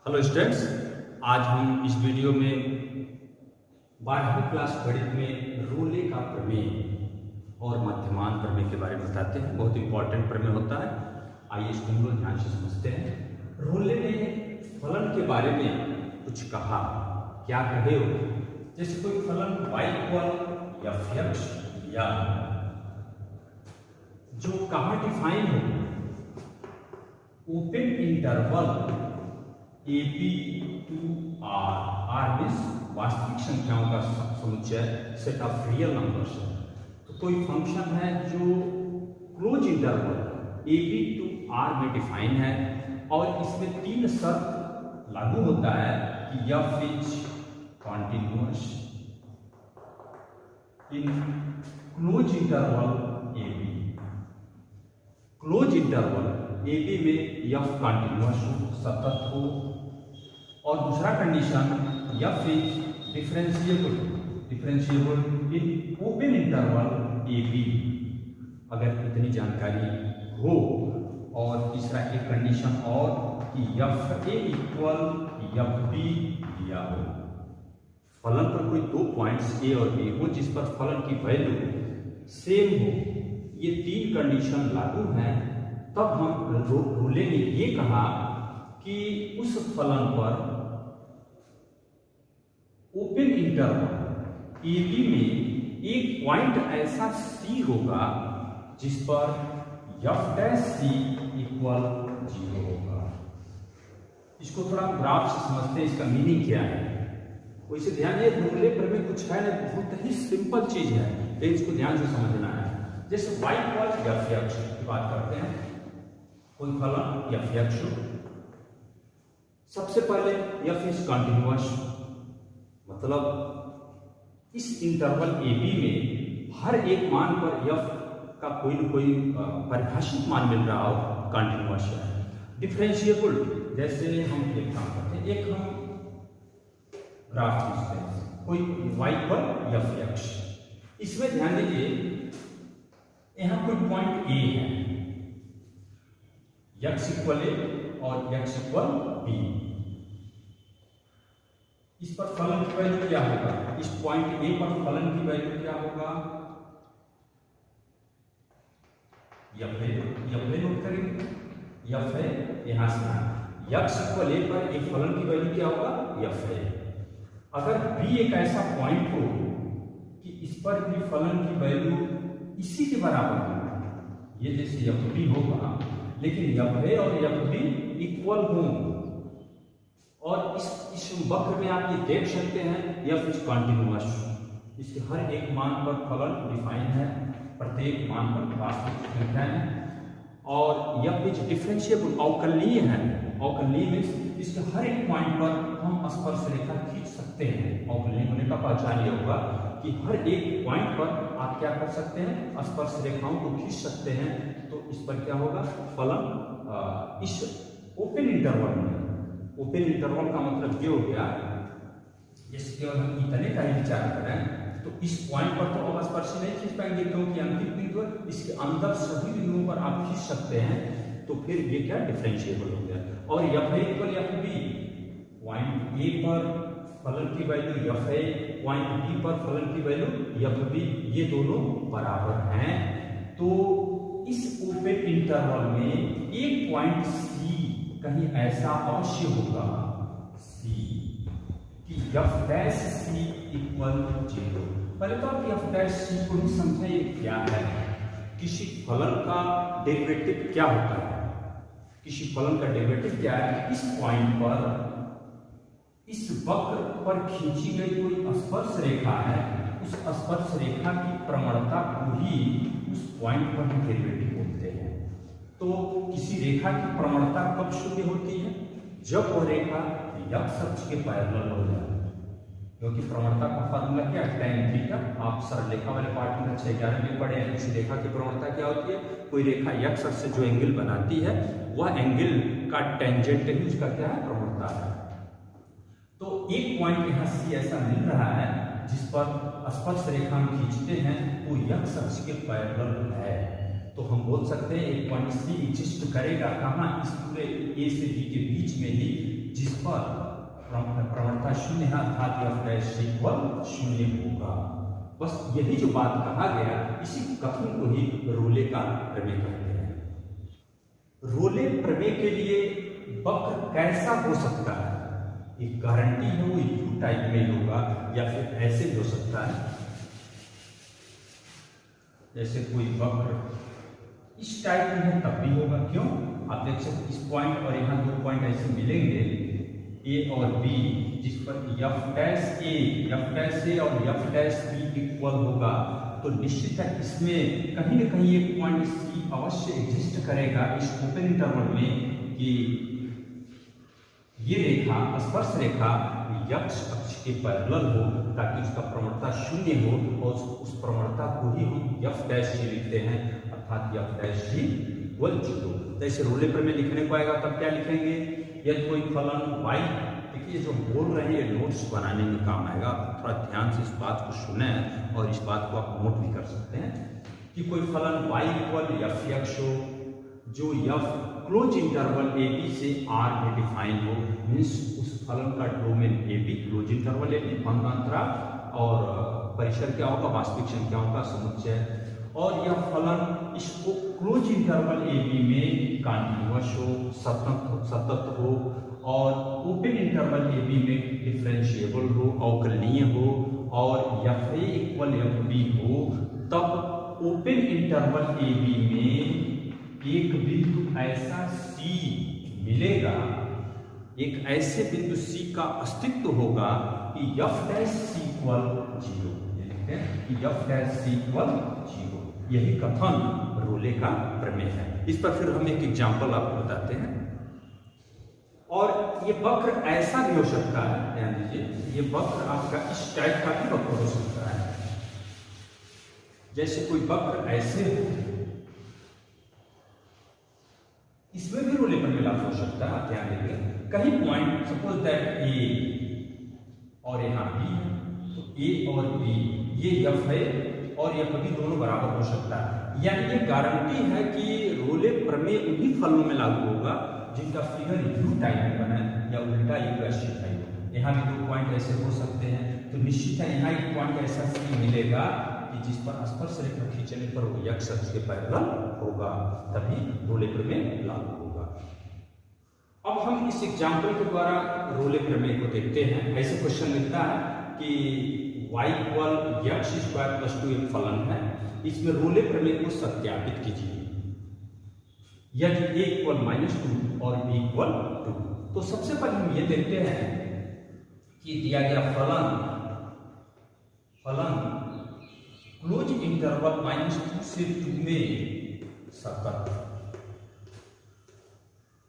Hello students, आज हम इस वीडियो में 12वीं क्लास गणित में रोले का प्रमेय और मध्यमान प्रमेय के बारे में बताते हैं। बहुत इंपॉर्टेंट प्रमेय होता है। आइए इसको हम लोग ध्यान से समझते हैं। रोले ने फलन के बारे में कुछ कहा। क्या कहे हो? जैसे कोई फलन y इक्वल f(x) या जो कहाँ डिफाइन हो, open interval AB to R means वास्तविक संख्याओं का समुच्चय, सेट ऑफ रियल नंबर्स है। तो कोई फंक्शन है जो close interval AB to R में डिफाइन है और इसमें तीन शर्त लागू होता है कि f is continuous in close interval AB। Close interval AB में f कॉन्टिन्यूअस हो, सतत हो। और दूसरा condition f is differentiable in open interval AB। अगर इतनी जानकारी हो। और तीसरा एक कंडीशन और कि FA इक्वल FB दिया हो। फलन पर कोई दो पॉइंट्स A और B हो जिस पर फलन की वैल्यू सेम हो। ये तीन कंडीशन लागू हैं, तब हम रोले ने ये कहा कि उस फलन पर ओपन इंटरवल AB में एक पॉइंट ऐसा C होगा जिस पर f' इक्वल 0 होगा। इसको थोड़ा ग्राफ से समझते हैं, इसका मीनिंग क्या है। वैसे ध्यान दिए, रोले प्रमेय कुछ है ना, बहुत ही सिंपल चीज है, लेकिन इसको ध्यान से समझना है। जैसे y इक्वल f(x) की बात करते हैं, कोई फलन f(x) सबसे पहले f इज कॉन्टिन्यूअस, मतलब इस इंटरवल AB में हर एक मान पर f का कोई न कोई परिभाषित मान मिल रहा हो, कॉन्टिन्यूअस है। डिफरेंशिएबल, जैसे हम एक काम करते हैं, एक हम ग्राफ खींचते हैं, कोई y पर f(x), इसमें ध्यान दीजिए यहां कोई पॉइंट A है, x इक्वल A और x इक्वल B। इस पर फलन की वैल्यू क्या होगा? इस पॉइंट A पर फलन की वैल्यू क्या होगा? f नोट करेंगे, f है यहां से x इक्वल A पर एक फलन की वैल्यू क्या होगा? f है। अगर B एक ऐसा पॉइंट हो कि इस पर भी फलन की वैल्यू इसी के बराबर हो, ये जैसे FB होगा, लेकिन FA और FB इक्वल हो, और इस वक्र में आप ये देख सकते हैं f इज कॉन्टिन्यूअस। इसके हर एक मान पर फलन डिफाइन है, प्रत्येक मान पर वास्तविक संख्या है, और f इज डिफरेंशिएबल, अवकलनीय है। अवकलनीय में इसके हर एक पॉइंट पर हम स्पर्श रेखा खींच सकते हैं। अवकलनीय होने का पहचान ये होगा कि हर एक पॉइंट पर आप क्या कर सकते हैं? स्पर्श रेखाओं को खींच सकते हैं। तो इस पर क्या होगा? फलन इस ओपन इंटरवल में, ओपन इंटरवल का मतलब ये हो गया, जैसे केवल हम इतने का ही विचार करें तो इस पॉइंट पर तो अब स्पर्श नहीं खींच पाएंगे, क्योंकि अंतिम बिंदु इसके अंदर सभी बिंदुओं पर आप खींच सकते हैं। तो फिर ये क्या? डिफरेंशिएबल हो गया। और f equal FB, point A पर फलन की वैल्यू FA, पॉइंट B पर फलन की वैल्यू FB, ये दोनों बराबर हैं। तो इस ओपन इंटरवल में एक पॉइंट C कहीं ऐसा अवश्य होगा C कि f' इक्वल 0। पहले तो आप f' को ही समझे क्या है। किसी फलन का डेरिवेटिव क्या होता है? किसी फलन का डेरिवेटिव क्या है? इस पॉइंट पर, इस वक्र पर खींची गई कोई स्पर्श रेखा है, उस स्पर्श रेखा की प्रवणता को ही उस पॉइंट पर हम डेरिवेटिव बोलते हैं। तो किसी रेखा की प्रवणता कब शून्य होती है? जब वह रेखा x अक्ष के पैरेलल हो जाए, क्योंकि प्रवणता का फार्मूला क्या है? tan theta. आप सरल रेखा वाले पाठ में 6-11 में पढ़े हैं। किसी रेखा की प्रवणता क्या होती है? कोई रेखा x अक्ष से जो एंगल बनाती है, वह एंगल का टेंजेंट ही उसका क्या है? प्रवणता है। तो एक पॉइंट यहाँ C ऐसा मिल रहा है जिस पर स्पर्श रेखा हम खींचते हैं, वो x अक्ष के पैरेलल है। तो हम बोल सकते हैं एक पॉइंट C एग्जिस्ट करेगा कहाँ? इस पूरे A से B के बीच में ही, जिस पर प्रवणता शून्य है, अर्थात एफ डैश इक्वल शून्य होगा। बस यही जो बात कहा गया, इसी कथन को ही रोले का प्रमेय कहते हैं। रोले प्रमेय के लिए वक्र कैसा हो सकता है, एक गारंटी है वो यू टाइप में होगा या फिर ऐसे भी हो सकता है, जैसे कोई वक्र इस टाइप में है तब भी होगा। क्यों, आप देख सकते इस पॉइंट और यहाँ दो पॉइंट ऐसे मिलेंगे ए और बी, जिस पर एफ डैश ए और एफ डैश बी इक्वल होगा, तो निश्चित है इसमें कहीं न कहीं एक पॉइंट सी अवश्य एग्जिस्ट करेगा इस ओपन इंटरवल में, कि ये रेखा स्पर्श रेखा यक्ष अक्ष के पैरेलल हो, ताकि उसका प्रवणता शून्य हो, और उस प्रवणता को ही हम एफ डैश जी लिखते हैं, अर्थात एफ डैश जी इक्वल 0। जैसे रोले प्रमेय लिखने को आएगा तब क्या लिखेंगे, यदि कोई फलन y, देखिए जो बोल रहे हैं ये नोट्स बनाने में काम आएगा, थोड़ा ध्यान से इस बात को सुने और इस बात को आप नोट भी कर सकते हैं, कि कोई फलन y इक्वल एफ एक्स हो, जो F close interval A B से आर में डिफाइन हो, मीन्स उस फलन का domain A B, close interval A B, भंगांतरा और परिसर क्या होगा, वास्तविक संख्याओं का समुच्चय, और यह फलन इसको क्लोज इंटरवल ए बी में कंटिन्यूअस हो, सतत हो, और ओपन इंटरवल ए बी में डिफरेंशिएबल हो, अवकलनीय हो, और F A equal F B हो, तब ओपन इंटरवल ए बी में एक बिंदु ऐसा C मिलेगा, एक ऐसे बिंदु C का अस्तित्व होगा कि एफ डैश सी इक्वल 0, कि एफ डैश सी इक्वल 0। यही कथन रोले का प्रमेय है। इस पर फिर हम एक एग्जाम्पल आपको बताते हैं। और ये वक्र ऐसा भी हो सकता है, ध्यान दीजिए, ये वक्र आपका इस टाइप का भी वक्र हो सकता है, जैसे कोई वक्र ऐसे हो, इसमें भी रोले प्रमेय लागू हो सकता है। ध्यान देंगे, कहीं पॉइंट सपोज दैट ए और यहाँ बी है, तो ए और बी ये एफ है और एफ बी दोनों बराबर हो सकता है। यानी ये गारंटी है कि रोले प्रमेय उन्हीं फलों में लागू होगा जिनका फिगर यू टाइप में बना है, या उल्टा एक राशि टाइप। यहाँ भी दो पॉइंट ऐसे हो सकते हैं, तो निश्चित है यहाँ एक पॉइंट ऐसा सी मिलेगा कि जिस पर स्पर्श रेखा खींचने पर वो यक्ष अक्ष के पैरेलल होगा, तभी रोले प्रमेय लागू होगा। अब हम इस एग्जाम्पल के द्वारा रोले प्रमेय को देखते हैं। ऐसे क्वेश्चन लिखता है कि y इक्वल यक्ष स्क्वायर प्लस 2 एक फलन है, इसमें रोले प्रमेय को सत्यापित कीजिए। यदि a इक्वल -2 और b इक्वल 2, तो सबसे पहले हम ये देखते हैं कि दिया गया फलन क्लोज इंटरवल -2 से 2 में सतत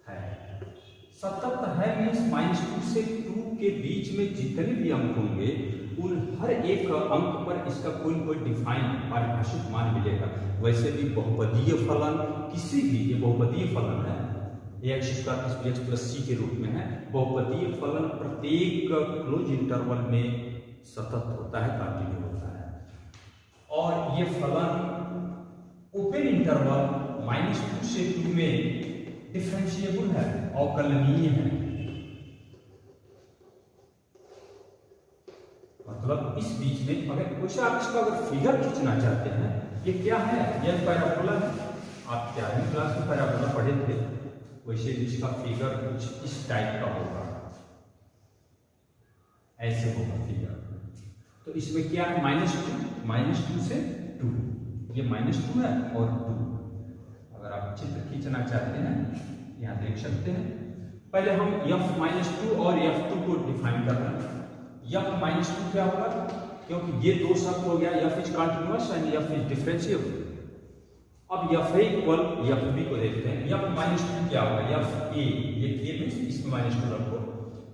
है। सतत है मीन्स -2 से 2 के बीच में जितने भी अंक होंगे उन हर एक अंक पर इसका कोई न कोई डिफाइन परिभाषित मान मिलेगा। वैसे भी बहुपदीय फलन किसी भी, ये बहुपदीय फलन है, X square plus B X plus C के रूप में है, बहुपदीय फलन प्रत्येक क्लोज इंटरवल में सतत होता है, कंटिन्यू होता है। और ये फलन ओपन इंटरवल -2 से 2 में डिफरेंशिएबल है, अवकलनीय है। मतलब इस बीच में अगर कुछ आप इसका अगर फिगर खींचना चाहते हैं, ये क्या है, ये पैराबोला है। आप 11वीं क्लास में पैराबोला पढ़े थे, वैसे इसका फिगर कुछ इस टाइप का होगा, ऐसे होगा फिगर। तो इसमें क्या है, -2 से 2, ये -2 है और 2। अगर आप चित्र खींचना चाहते हैं यहाँ देख सकते हैं। पहले हम f-2 और f2 को डिफाइन कर रहे हैं। f-2 क्या होगा, क्योंकि ये दो शब्द हो गया, f is continuous and f is differentiable. अब f इक्वल fb को देखते हैं। f-2 क्या होगा, f a, ये मींस इसमें -2 रखो,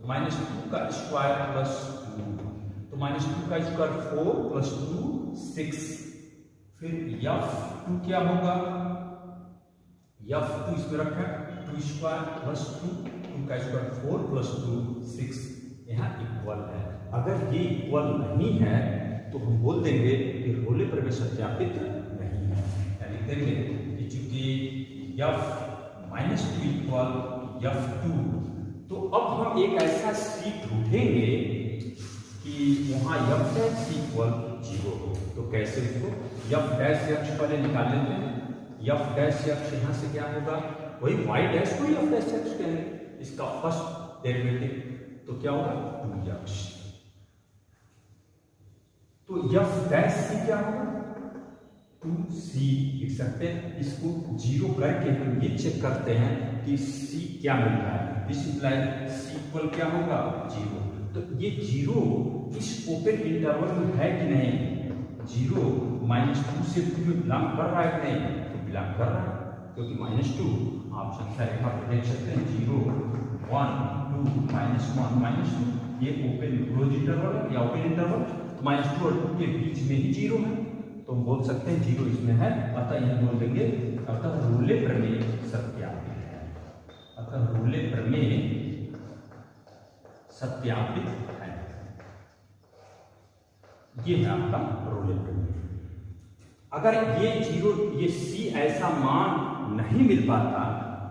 -2 का स्क्वायर प्लस 2, तो -2 का स्क्वायर 4 प्लस 2 6, फिर f2 क्या होगा, f2 इसमें रखा 2 स्क्वायर प्लस 2 का स्क्वायर 4 प्लस 2 6, यहाँ इक्वल है। अगर ये इक्वल नहीं है तो हम बोल देंगे कि रोले प्रमेय सत्यापित नहीं है। यानी देंगे कि चूंकि f-2 इक्वल f2 तो अब हम एक ऐसा सी ढूंढेंगे कि वहां एफ डैश इक्वल 0 हो। तो कैसे इसको एफ डैश एक्स पहले निकाल लेते हैं। एफ डैश एक्स यहाँ से क्या होगा, वही वाई डैश को ही एफ डैश एक्स कहेंगे, इसका फर्स्ट डेरिवेटिव। तो क्या होगा 2x। तो एफ डैश सी क्या होगा 2c लिख सकते हैं। इसको 0 करके हम ये चेक करते हैं कि c क्या मिल रहा है। दिस इम्प्लाइज c इक्वल क्या होगा 0। तो ये 0 इस ओपन इंटरवल में है कि नहीं, 0 -2 से 2 में बिलोंग कर रहा है कि नहीं, तो बिलोंग कर रहा है, क्योंकि -2 आप संख्या रेखा पर देख सकते हैं 0 1 2 -1 -2 ये ओपन क्लोज इंटरवल है या ओपन इंटरवल, -2 और 2 के बीच में ही 0 है, तो हम बोल सकते हैं 0 इसमें है। अतः यह बोल देंगे अतः रोले प्रमेय सत्यापित है। अतः रोले प्रमेय सत्यापित है। ये है आपका रोले प्रमेय। अगर ये 0 ये c ऐसा मान नहीं मिल पाता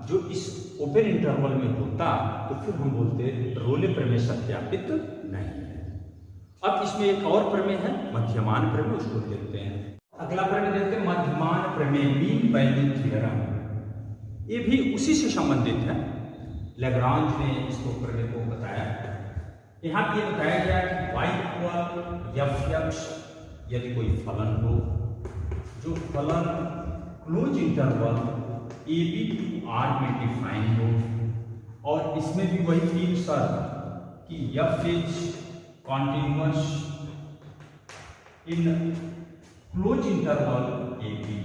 जो इस ओपन इंटरवल में होता, तो फिर हम बोलते रोले प्रमेय सत्यापित नहीं है। अब इसमें एक और प्रमेय है मध्यमान प्रमेय, उसको देखते हैं। अगला प्रमेय देखते हैं मध्यमान प्रमेय, मीन वैल्यू थ्योरम। ये भी उसी से संबंधित है। लैग्रांज ने इसको प्रमेय को बताया। यहाँ ये बताया गया कि y इक्वल एफ एक्स यदि कोई फलन हो, जो फलन close interval A B to R में डिफाइन हो, और इसमें भी वही तीन शर्त कि F is continuous in close interval A B.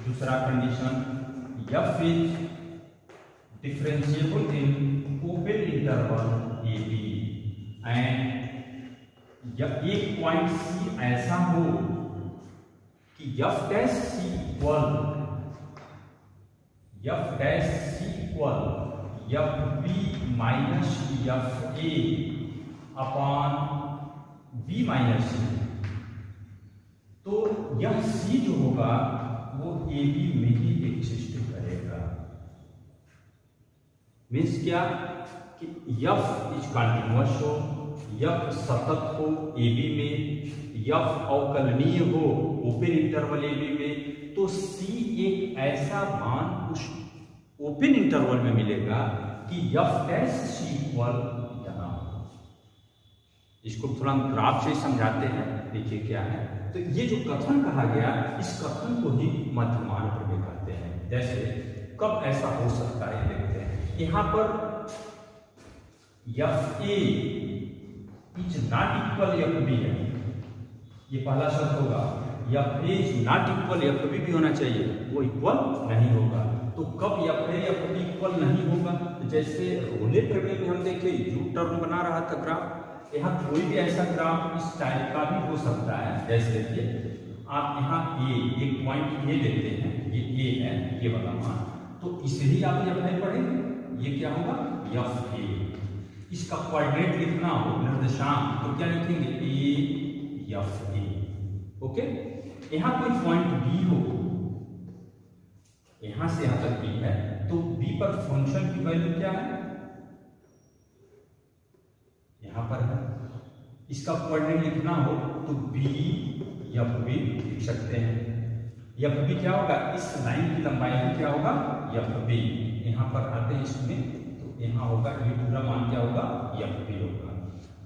दूसरा condition F is differentiable in open interval A B, and एक पॉइंट सी ऐसा हो कि F dash C equal F B minus F A upon B minus C. तो यह सी जो होगा वो ए बी में ही एग्जिस्ट करेगा। मीन्स क्या कि एफ इज कंटिन्यूअस हो, एफ सतत हो ए बी में, एफ अवकलनीय हो ओपन इंटरवल ए बी में, तो सी एक ऐसा मान उस ओपन इंटरवल में मिलेगा कि एफ डैश सी इक्वल इतना। इसको थोड़ा ग्राफ से समझाते हैं, देखिए क्या है। तो ये जो कथन कहा गया, इस कथन को ही मध्यमान प्रमेय कहते हैं। जैसे कब ऐसा हो सकता है देखते हैं। यहाँ पर F A is not equal F B है, ये पहला शब्द होगा। F A is not equal F B भी होना चाहिए, वो इक्वल नहीं होगा। तो कब F A F B equal नहीं होगा, तो जैसे रोले प्रमेय में हम देखे यू टर्म बना रहा था ग्राफ, यहाँ कोई भी ऐसा ग्राफ इस टाइप का भी हो सकता है। जैसे देखिए आप यहाँ ए एक पॉइंट ए लेते हैं, ये ए है ये वाला मान, तो इसे ही आप एफ ए पढ़ेंगे, ये क्या होगा एफ ए। इसका कोऑर्डिनेट लिखना हो निर्देशांक, तो क्या लिखेंगे ए एफ ए। ओके, यहाँ कोई पॉइंट बी हो, यहां से यहां तक बी है, तो बी पर फंक्शन की वैल्यू क्या है, यहां पर है। इसका कोऑर्डिनेट लिखना हो तो बी एफ बी लिख सकते हैं। एफ बी क्या होगा, इस लाइन की लंबाई में क्या होगा एफ बी। यहां पर आते हैं इसमें, तो यहां होगा ये पूरा मान क्या होगा एफ बी होगा।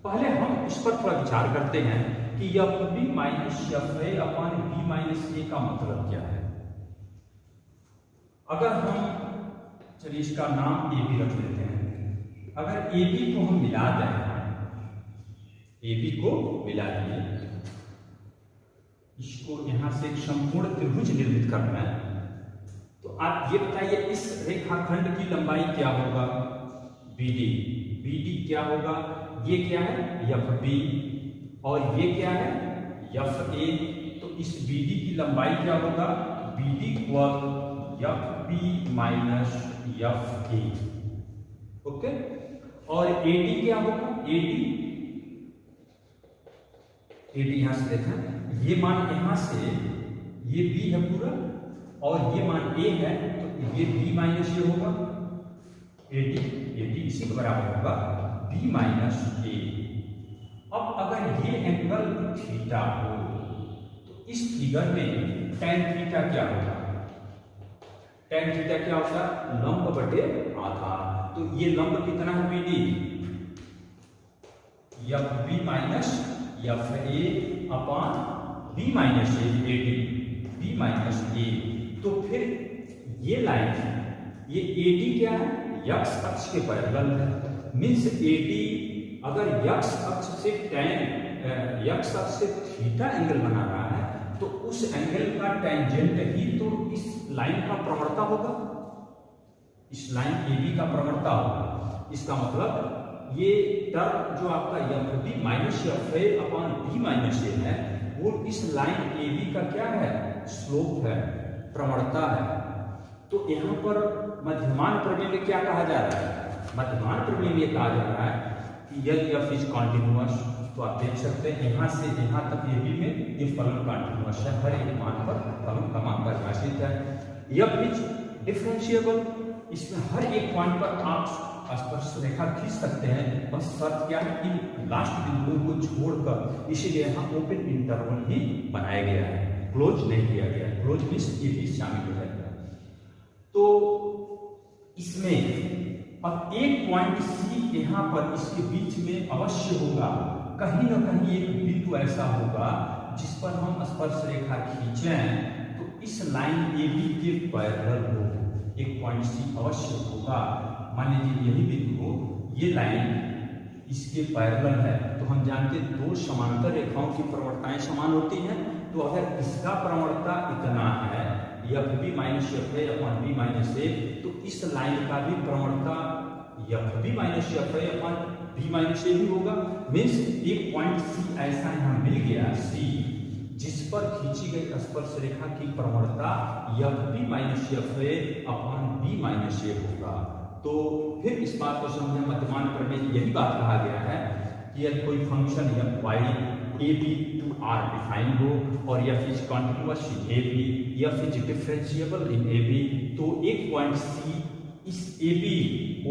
पहले हम इस पर थोड़ा विचार करते हैं कि F B minus F A upon B minus A का मतलब क्या है। अगर हम चलिए इसका नाम ए बी रख लेते हैं। अगर ए बी को हम मिला दें, ए बी को मिला दिए, इसको यहां से एक संपूर्ण त्रिभुज निर्मित करना है, तो आप ये बताइए इस रेखाखंड की लंबाई क्या होगा बी डी। बी डी क्या होगा, ये क्या है एफ बी, और ये क्या है एफ ए। तो इस बी डी की लंबाई क्या होगा, B D equal F B minus F A. Okay, और ए डी क्या होगा, ए डी यहां से देखा, ये मान यहां से ये बी है पूरा, और ये मान ए है, तो ये बी माइनस ये होगा ए डी AD इसी के बराबर होगा B माइनस A। अब अगर ये एंगल थीटा हो तो इस फिगर में tan थीटा क्या होगा? tan थीटा क्या होगा? लंब बटे आधार। तो ये लंब कितना है BD? FB minus FA upon B minus A, AD B minus A। तो फिर ये लाइन, ये AD क्या है? x अक्ष के पैरेलल है। मीन्स AD अगर x अक्ष से x अक्ष से थीटा एंगल बना रहा है तो उस एंगल का टेंजेंट ही तो इस लाइन का प्रवणता होगा, इस लाइन AB का प्रवणता होगा। इसका मतलब ये टर्म जो आपका FB minus FA upon B minus A है वो इस लाइन AB का क्या है? स्लोप है, प्रवणता है। तो यहाँ पर मध्यमान प्रमेय में क्या कहा जा रहा है? मध्यमान प्रमेय में कहा जा रहा है कि यदि f इज कॉन्टिन्यूअस, तो आप देख सकते हैं यहाँ से यहाँ तक AB में ये फलन कॉन्टिन्यूअस है, हर एक मान पर फलन का मान परिभाषित है। f इज डिफरेंशिएबल, इसमें हर एक पॉइंट पर आप स्पर्श रेखा खींच सकते हैं, बस शर्त क्या है? इन लास्ट बिंदुओं को छोड़कर, इसीलिए यहाँ ओपन इंटरवल ही बनाया गया है, क्लोज नहीं किया गया है। क्लोज मींस ये भी शामिल हो जाएगा। तो इसमें अब एक पॉइंट C यहाँ पर इसके बीच में अवश्य होगा, कहीं ना कहीं एक बिंदु ऐसा होगा जिस पर हम स्पर्श रेखा खींचें तो इस लाइन AB के पैरेलल हो, एक पॉइंट C अवश्य होगा। मान लीजिए यही बिंदु हो, ये लाइन इसके पैरेलल है, तो हम जानते हैं दो समांतर रेखाओं की प्रवणताएं समान होती हैं। तो अगर इसका प्रवणता इतना है FB minus FA upon B minus A, तो इस लाइन का भी प्रवणता FB minus FA upon B minus A भी होगा। मीन्स एक पॉइंट C ऐसा यहाँ मिल गया C जिस पर खींची गई स्पर्श रेखा की प्रवणता FB minus FA upon B minus A होगा। तो फिर इस बात को समझें, मध्यमान प्रमेय यही बात कहा गया है कि यदि कोई function y AB to R define हो और f is continuous in AB, f is differentiable in AB, तो एक पॉइंट C इस AB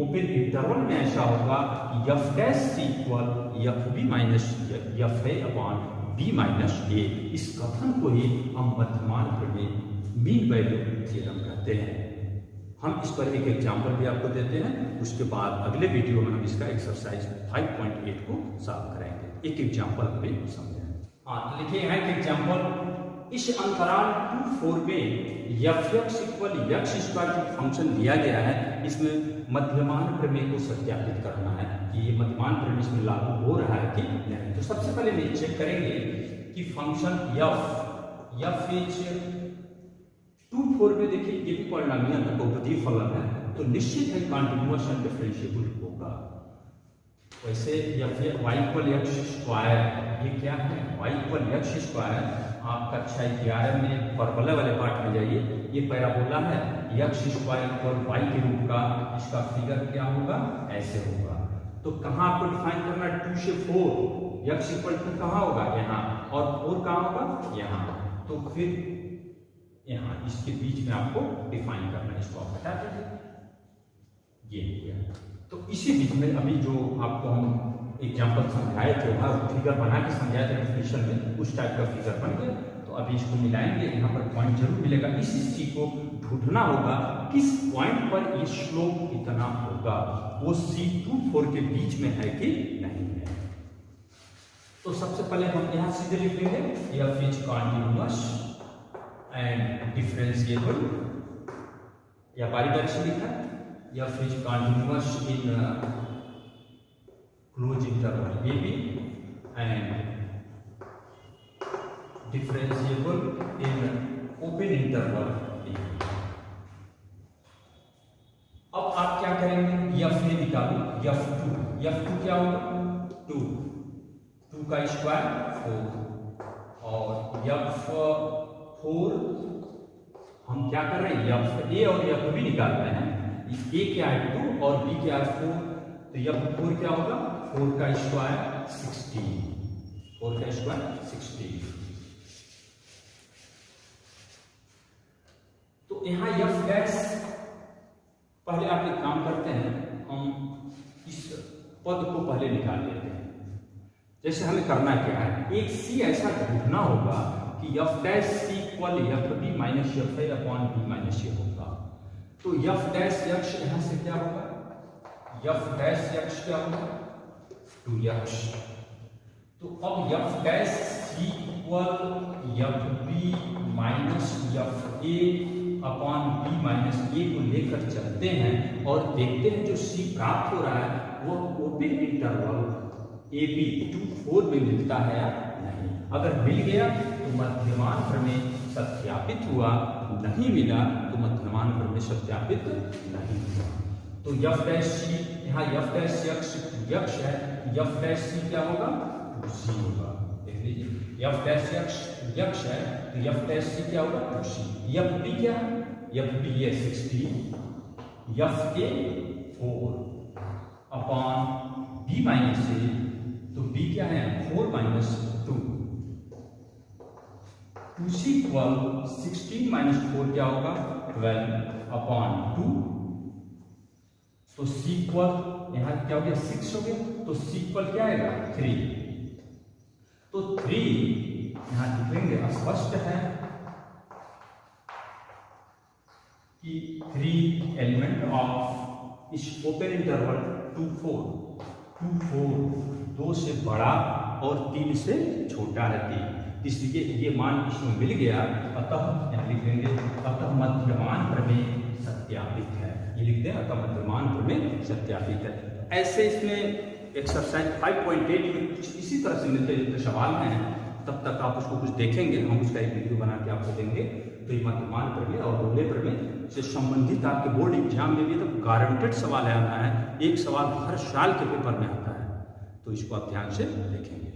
ओपन इंटरवल में ऐसा होगा कि f dash C equal FB minus FA upon B minus A। इस कथन को ही हम मध्यमान प्रमेय मीन वैल्यू थ्योरम कहते हैं। हम इस पर एक एग्जाम्पल भी आपको देते हैं, उसके बाद अगले वीडियो में हम इसका एक्सरसाइज 5.8 को सॉल्व करेंगे। एक एग्जाम्पल भी समझें। हाँ, लिखिए यहाँ एक एग्जाम्पल। इस अंतराल 2-4 में f(x) इक्वल x स्क्वायर जो फंक्शन दिया गया है, इसमें मध्यमान प्रमेय को सत्यापित करना है कि ये मध्यमान प्रमेय इसमें लागू हो रहा है कि नहीं। तो सबसे पहले हम चेक करेंगे कि फंक्शन f इज 2-4 में देखिए ये भी पॉलिनोमियल है, बहुपदीय फलन है, तो निश्चित है कॉन्टिन्यूअस एंड डिफरेंशिएबल होगा। वैसे y इक्वल x स्क्वायर ये क्या है? y इक्वल x स्क्वायर आप कक्षा 11 में फॉर्मूला वाले पार्ट में जाइए, ये पैराबोला है, x स्क्वायर इक्वल y के रूप का, इसका फिगर क्या होगा? ऐसे होगा। तो कहाँ आपको डिफाइन करना है? 2 से 4, x इक्वल 2 कहाँ होगा? यहाँ, और 4 कहाँ होगा? यहाँ। तो फिर यहाँ इसके बीच में आपको डिफाइन करना है, इसको आप हटा दीजिए, ये हो गया। तो इसी बीच में अभी जो आपको हम एग्जाम्पल समझाए थे, वहाँ फिगर बना के समझाए थे डेफिनेशन में, उस टाइप का फिगर बन गया। तो अभी इसको मिलाएंगे, यहाँ पर पॉइंट जरूर मिलेगा। इस चीज को ढूंढना होगा किस पॉइंट पर ये स्लोप इतना होगा, वो C2-4 के बीच में है कि नहीं है। तो सबसे पहले हम यहाँ सीधे लिख लेंगे f is continuous and differentiable, या बारीक से लिखा है f is continuous in close interval AB and differentiable in open interval AB। अब आप क्या करेंगे? f निकालो, f2 क्या होगा? 2 का स्क्वायर 4, और f4 हम क्या कर रहे हैं? f(a) और f(b) निकाल रहे हैं। a क्या है? 2 और b क्या है? 4। तो f4 क्या होगा? 4 का स्क्वायर 16, 4 का स्क्वायर 16। तो यहाँ f' पहले आप एक काम करते हैं, हम इस पद को पहले निकाल लेते हैं। जैसे हमें करना क्या है, एक सी ऐसा ढूंढना होगा कि F dash C equal F B minus F A upon B minus A होगा। तो एफ डैश एक्स यहां से क्या होगा, एफ डैश एक्स क्या होगा 2x। तो अब F dash C equal F B minus F A upon B minus A को लेकर चलते हैं और देखते हैं जो सी प्राप्त हो रहा है वो ओपन इंटरवल ए बी 2-4 में मिलता है या नहीं। अगर मिल गया तो मध्यमान प्रमेय सत्यापित हुआ, नहीं मिला तो मध्यमान प्रमेय सत्यापित नहीं हुआ। तो एफ डैश सी, यहाँ एफ डैश एक्स है, एफ डैश सी क्या होगा 2c होगा। देख लीजिए एफ डैश एक्स है तो एफ डैश सी क्या होगा 2c। एफ बी क्या है, एफ बी है 16, F A 4 upon B minus A, तो बी क्या है 4 माइनस 2। 2c इक्वल 16 माइनस 4 क्या होगा 12 अपॉन 2। तो c इक्वल यहाँ क्या हो गया 6 हो गया, तो c इक्वल क्या आएगा 3। तो 3 यहाँ लिखेंगे, स्पष्ट है कि 3 एलिमेंट ऑफ इस ओपन इंटरवल 2-4 2 से बड़ा और 3 से छोटा है 3, इसलिए ये मान इसमें मिल गया। अतः यहाँ लिख देंगे अतः मध्यमान प्रमेय सत्यापित है, ये लिखते हैं अतः मध्यमान प्रमेय सत्यापित है। ऐसे इसमें एक्सरसाइज 5.8 में कुछ इसी तरह से मिलते जुलते सवाल हैं, तब तक आप उसको कुछ देखेंगे, हम उसका एक वीडियो बना के आपको देंगे। तो ये मध्यमान प्रमेय और रोले प्रमेय से संबंधित आपके बोर्ड एग्जाम में भी तो गारंटेड सवाल आना है, एक सवाल हर साल के पेपर में आता है, तो इसको आप ध्यान से देखेंगे।